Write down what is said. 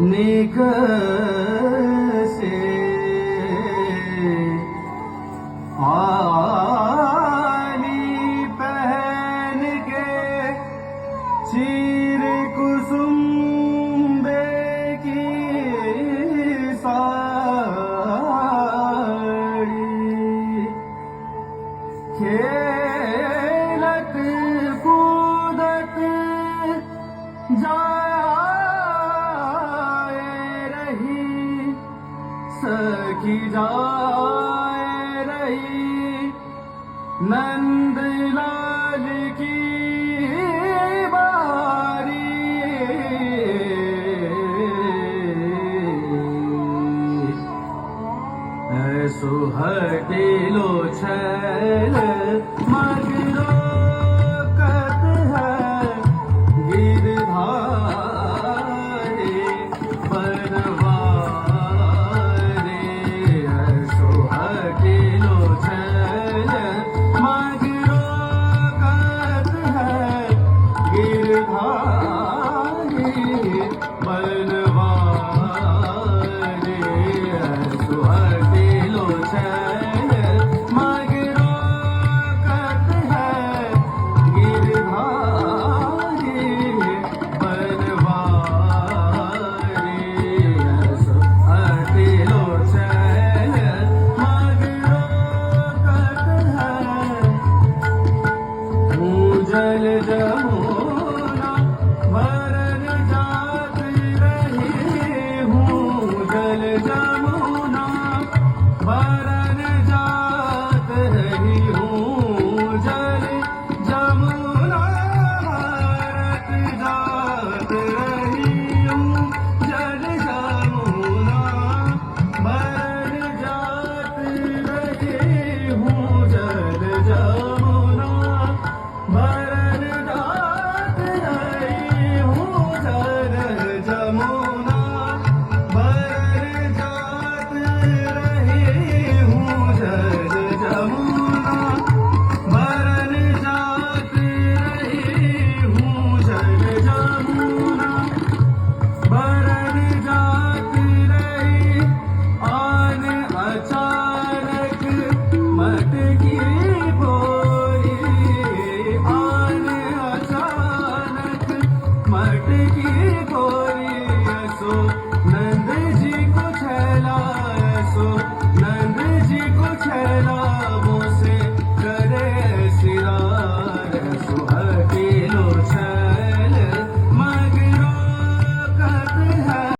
निकसे आली पहन के चीर कुसुम्बे की साड़ी खेलत कूदत जाए रही सखी जाए रही नंद लाल की बारी सुहटिलो छैल मगरो कत है गिरधारी बनवारी सुहटिलो छैल मगरो कत है गिरधारी बनवारी सुहटिलो छैल मगरो कत है गिरधारी बनवारी सुहटिलो छैल मगरो कत है जल जमुना भरन जात रही हूँ जल जमुना भरन जात रही हूँ जल जमुना भरत जात रही हूँ जल जमुना भरन जात रही हूँ जल जमुना भरन जात रही हूँ जल जमुना भरन जात रही हूँ जल जमुना भरन जात रही हूँ जल जमुना भरन जात रही आन अचानक मटकी बोरी आन अचानक मटकी बोरी सो